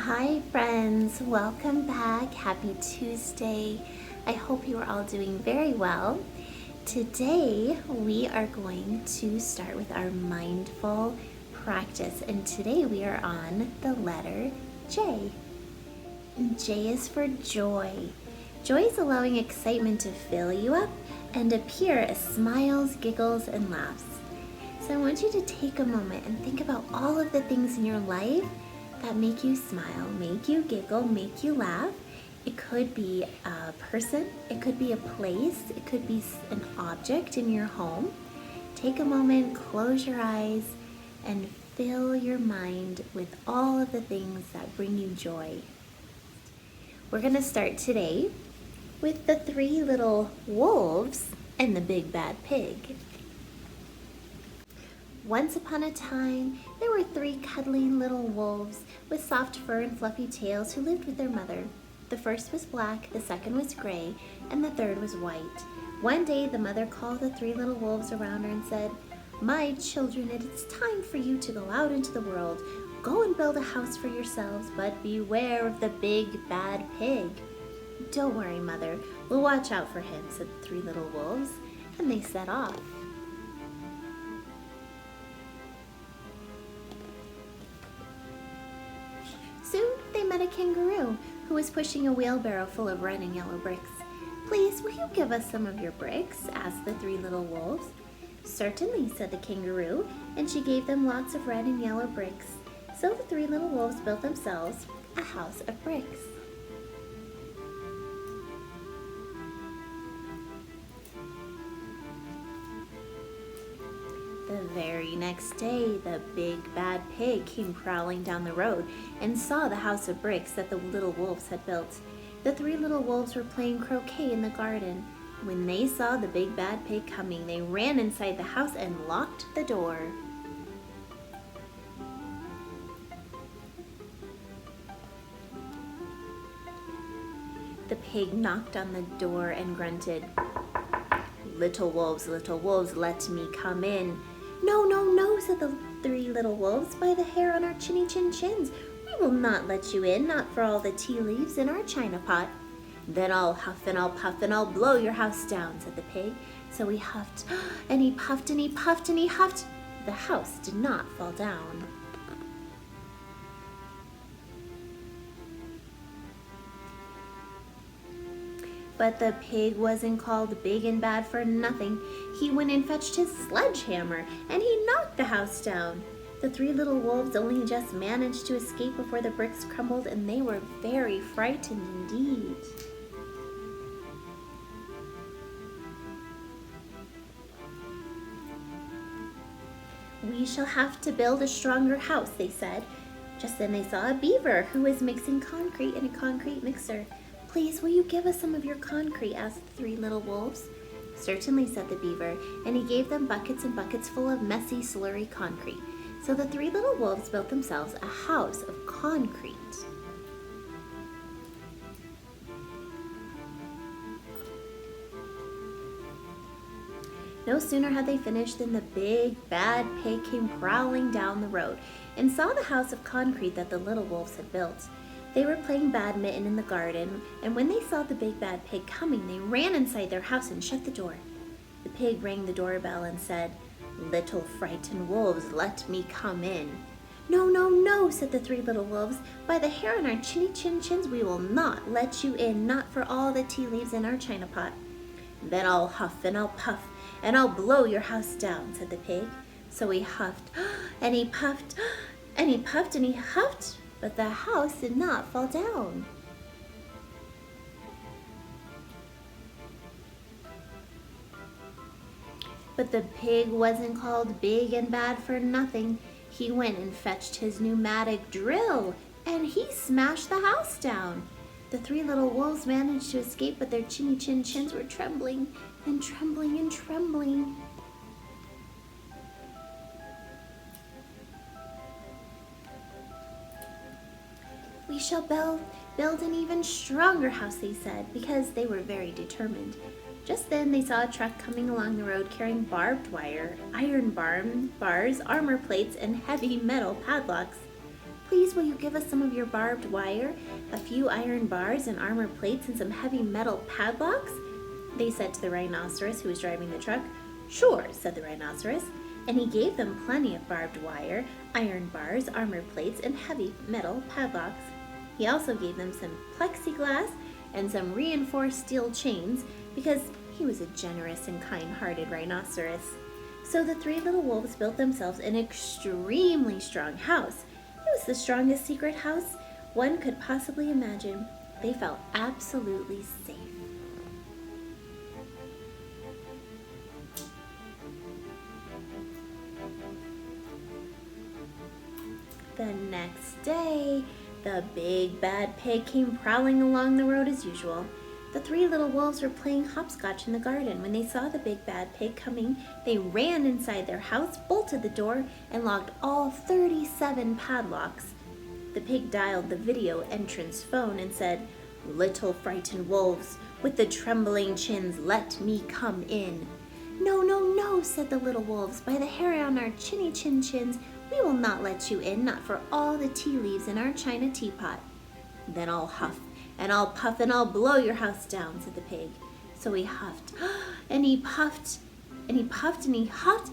Hi friends, welcome back. Happy Tuesday. I hope you are all doing very well. Today we are going to start with our mindful practice, and today we are on the letter J. J is for joy. Joy is allowing excitement to fill you up and appear as smiles, giggles, and laughs. So I want you to take a moment and think about all of the things in your life that make you smile, make you giggle, make you laugh. It could be a person, it could be a place, it could be an object in your home. Take a moment, close your eyes, and fill your mind with all of the things that bring you joy. We're going to start today with the three little wolves and the big bad pig. Once upon a time, there were three cuddling little wolves with soft fur and fluffy tails who lived with their mother. The first was black, the second was gray, and the third was white. One day, the mother called the three little wolves around her and said, "My children, it is time for you to go out into the world. Go and build a house for yourselves, but beware of the big bad pig." "Don't worry, Mother. We'll watch out for him," said the three little wolves, and they set off. Soon they met a kangaroo who was pushing a wheelbarrow full of red and yellow bricks. "Please, will you give us some of your bricks?" asked the three little wolves. "Certainly," said the kangaroo, and she gave them lots of red and yellow bricks. So the three little wolves built themselves a house of bricks. The very next day, the big bad pig came prowling down the road and saw the house of bricks that the little wolves had built. The three little wolves were playing croquet in the garden. When they saw the big bad pig coming, they ran inside the house and locked the door. The pig knocked on the door and grunted, little wolves, let me come in." "No, no, no," said the three little wolves. "By the hair on our chinny chin chins, we will not let you in, not for all the tea leaves in our china pot." "Then I'll huff and I'll puff and I'll blow your house down," said the pig. So he huffed, and he puffed and he puffed and he huffed. The house did not fall down. But the pig wasn't called big and bad for nothing. He went and fetched his sledgehammer, and he knocked the house down. The three little wolves only just managed to escape before the bricks crumbled, and they were very frightened indeed. "We shall have to build a stronger house," they said. Just then they saw a beaver who was mixing concrete in a concrete mixer. "Please, will you give us some of your concrete?" asked the three little wolves. "Certainly," said the beaver, and he gave them buckets and buckets full of messy, slurry concrete. So the three little wolves built themselves a house of concrete. No sooner had they finished than the big bad pig came prowling down the road and saw the house of concrete that the little wolves had built. They were playing badminton in the garden, and when they saw the big bad pig coming, they ran inside their house and shut the door. The pig rang the doorbell and said, "Little frightened wolves, let me come in." "No, no, no," said the three little wolves. "By the hair on our chinny chin chins, we will not let you in, not for all the tea leaves in our china pot." "Then I'll huff and I'll puff and I'll blow your house down," said the pig. So he huffed and he puffed and he puffed and he huffed, but the house did not fall down. But the pig wasn't called big and bad for nothing. He went and fetched his pneumatic drill, and he smashed the house down. The three little wolves managed to escape, but their chinny chin chins were trembling and trembling and trembling. "We shall build an even stronger house," they said, because they were very determined. Just then they saw a truck coming along the road carrying barbed wire, iron bars, armor plates, and heavy metal padlocks. Please, will you give us some of your barbed wire, a few iron bars and armor plates, and some heavy metal padlocks?" They said to the rhinoceros who was driving the truck. "Sure," said the rhinoceros, and he gave them plenty of barbed wire, iron bars, armor plates, and heavy metal padlocks. He also gave them some plexiglass and some reinforced steel chains because he was a generous and kind-hearted rhinoceros. So the three little wolves built themselves an extremely strong house. It was the strongest secret house one could possibly imagine. They felt absolutely safe. The next day, the big bad pig came prowling along the road as usual. The three little wolves were playing hopscotch in the garden. When they saw the big bad pig coming, they ran inside their house, bolted the door, and locked all 37 padlocks. The pig dialed the video entrance phone and said, "Little frightened wolves, with the trembling chins, let me come in." "No, no, no," said the little wolves. "By the hair on our chinny chin chins, we will not let you in, not for all the tea leaves in our china teapot." "Then I'll huff and I'll puff and I'll blow your house down," said the pig. So he huffed and he puffed and he puffed and he huffed,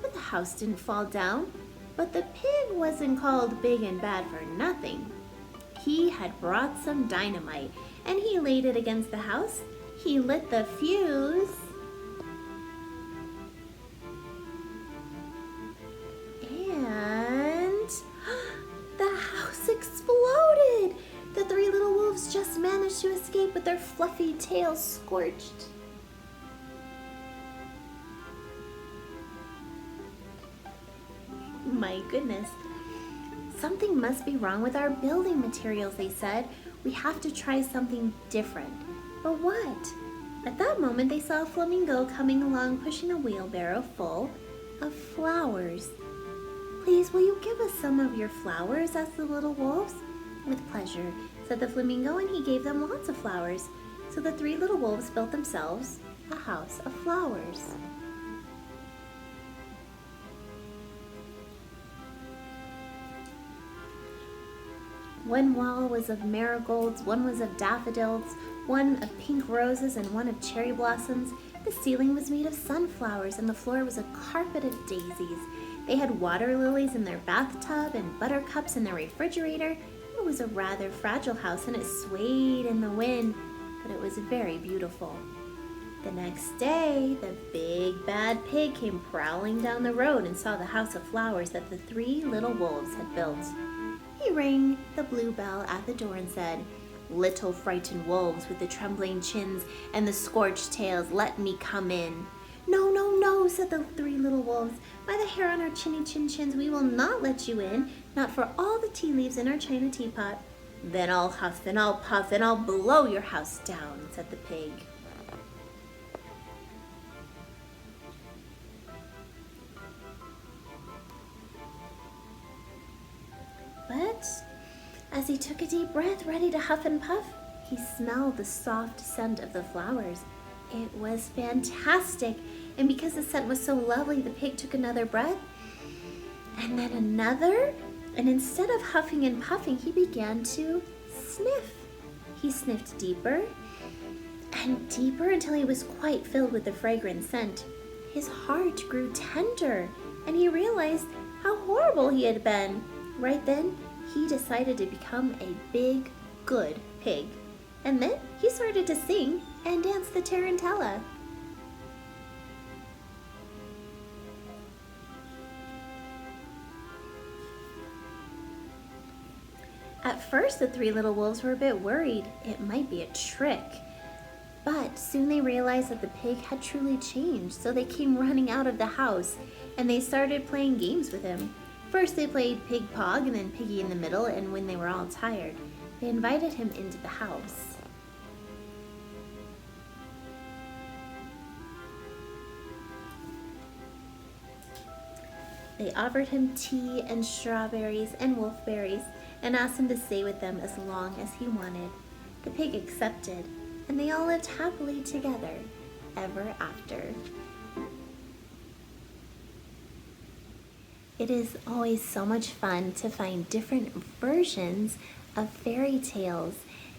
but the house didn't fall down. But the pig wasn't called big and bad for nothing. He had brought some dynamite and he laid it against the house. He lit the fuse. And the house exploded. The three little wolves just managed to escape with their fluffy tails scorched. My goodness. "Something must be wrong with our building materials," they said. "We have to try something different." But what? At that moment, they saw a flamingo coming along pushing a wheelbarrow full of flowers. "Please, will you give us some of your flowers?" asked the little wolves. "With pleasure," said the flamingo, and he gave them lots of flowers. So the three little wolves built themselves a house of flowers. One wall was of marigolds, one was of daffodils, one of pink roses, and one of cherry blossoms. The ceiling was made of sunflowers, and the floor was a carpet of daisies. They had water lilies in their bathtub and buttercups in their refrigerator. It was a rather fragile house, and it swayed in the wind, but it was very beautiful. The next day, the big bad pig came prowling down the road and saw the house of flowers that the three little wolves had built. He rang the blue bell at the door and said, "Little frightened wolves with the trembling chins and the scorched tails, let me come in." "No, no, no," said the three little wolves. "By the hair on our chinny chin chins, we will not let you in, not for all the tea leaves in our china teapot." "Then I'll huff and I'll puff and I'll blow your house down," said the pig. But as he took a deep breath, ready to huff and puff, he smelled the soft scent of the flowers. It was fantastic, and because the scent was so lovely, the pig took another breath, and then another, and instead of huffing and puffing, he began to sniff. He sniffed deeper and deeper until he was quite filled with the fragrant scent. His heart grew tender, and he realized how horrible he had been. Right then, he decided to become a big, good pig. And then he started to sing and dance the tarantella. At first, the three little wolves were a bit worried. It might be a trick. But soon they realized that the pig had truly changed, so they came running out of the house, and they started playing games with him. First they played Pig Pog and then Piggy in the middle, and when they were all tired, they invited him into the house. They offered him tea and strawberries and wolfberries and asked him to stay with them as long as he wanted. The pig accepted, and they all lived happily together ever after. It is always so much fun to find different versions of fairy tales.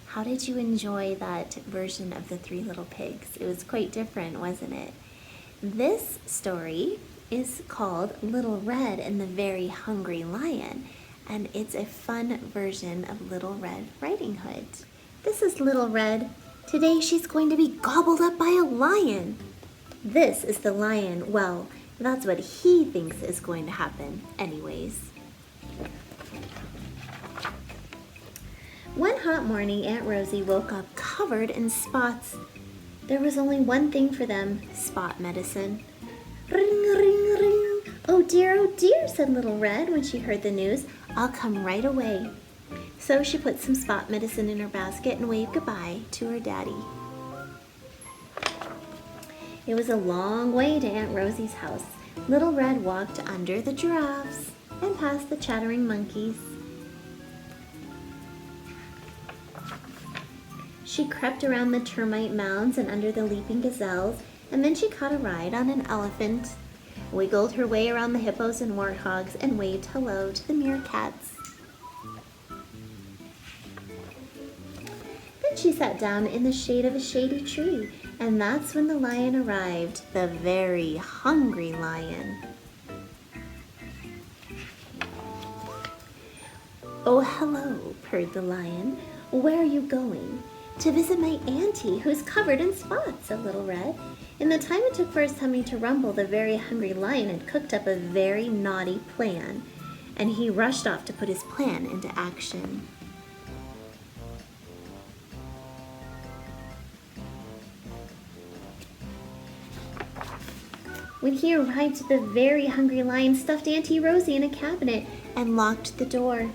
How did you enjoy that version of the Three Little Pigs? It was quite different, wasn't it? This story is called Little Red and the Very Hungry Lion, and it's a fun version of Little Red Riding Hood. This is Little Red. Today she's going to be gobbled up by a lion. This is the lion. Well, that's what he thinks is going to happen anyways. One hot morning, Aunt Rosie woke up covered in spots. There was only one thing for them, spot medicine. Ring, ring, ring. Oh dear, said Little Red when she heard the news. I'll come right away. So she put some spot medicine in her basket and waved goodbye to her daddy. It was a long way to Aunt Rosie's house. Little Red walked under the giraffes and past the chattering monkeys. She crept around the termite mounds and under the leaping gazelles, and then she caught a ride on an elephant, wiggled her way around the hippos and warthogs, and waved hello to the meerkats. Then she sat down in the shade of a shady tree, and that's when the lion arrived, the very hungry lion. Oh, hello, purred the lion. Where are you going? To visit my auntie, who's covered in spots, said Little Red. In the time it took for his tummy to rumble, the very hungry lion had cooked up a very naughty plan, and he rushed off to put his plan into action. When he arrived, the very hungry lion stuffed Auntie Rosie in a cabinet and locked the door.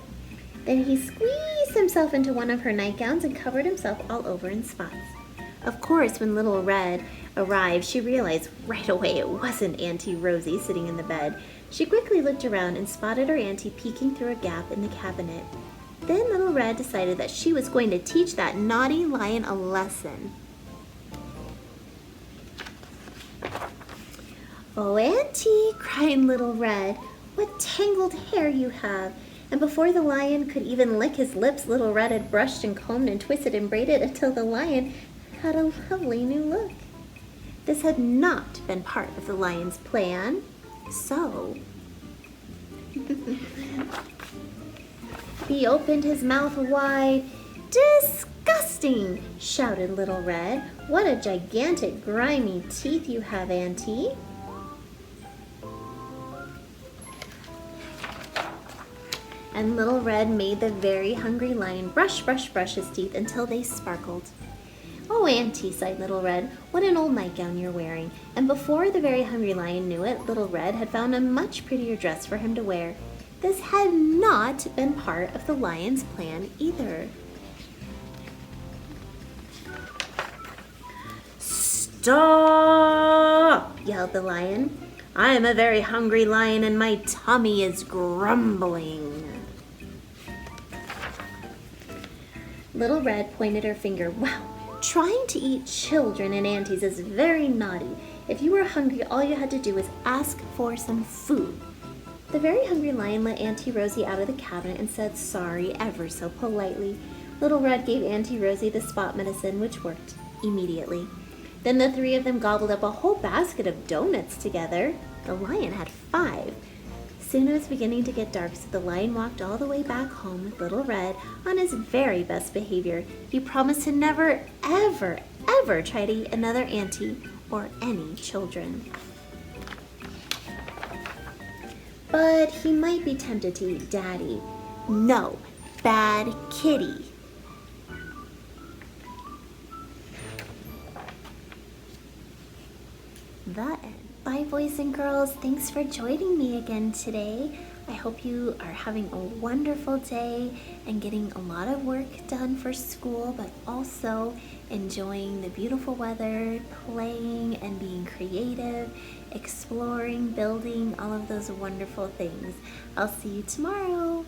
Then he squeezed himself into one of her nightgowns and covered himself all over in spots. Of course, when Little Red arrived, she realized right away it wasn't Auntie Rosie sitting in the bed. She quickly looked around and spotted her auntie peeking through a gap in the cabinet. Then Little Red decided that she was going to teach that naughty lion a lesson. Oh, Auntie, cried Little Red, what tangled hair you have! And before the lion could even lick his lips, Little Red had brushed and combed and twisted and braided until the lion had a lovely new look. This had not been part of the lion's plan, so he opened his mouth wide. Disgusting, shouted Little Red. What a gigantic, grimy teeth you have, Auntie. And Little Red made the very hungry lion brush his teeth until they sparkled. Oh, Auntie, sighed Little Red, what an old nightgown you're wearing. And before the very hungry lion knew it, Little Red had found a much prettier dress for him to wear. This had not been part of the lion's plan either. Stop! Yelled the lion. I am a very hungry lion and my tummy is grumbling. Little Red pointed her finger. Wow, trying to eat children and aunties is very naughty. If you were hungry, all you had to do was ask for some food. The very hungry lion let Auntie Rosie out of the cabinet and said sorry ever so politely. Little Red gave Auntie Rosie the spot medicine, which worked immediately. Then the three of them gobbled up a whole basket of donuts together. The lion had 5. Soon it was beginning to get dark, so the lion walked all the way back home with Little Red on his very best behavior. He promised to never, ever, ever try to eat another auntie or any children. But he might be tempted to eat Daddy. No, bad kitty. The end. Bye, boys and girls. Thanks for joining me again today. I hope you are having a wonderful day and getting a lot of work done for school, but also enjoying the beautiful weather, playing and being creative, exploring, building, all of those wonderful things. I'll see you tomorrow.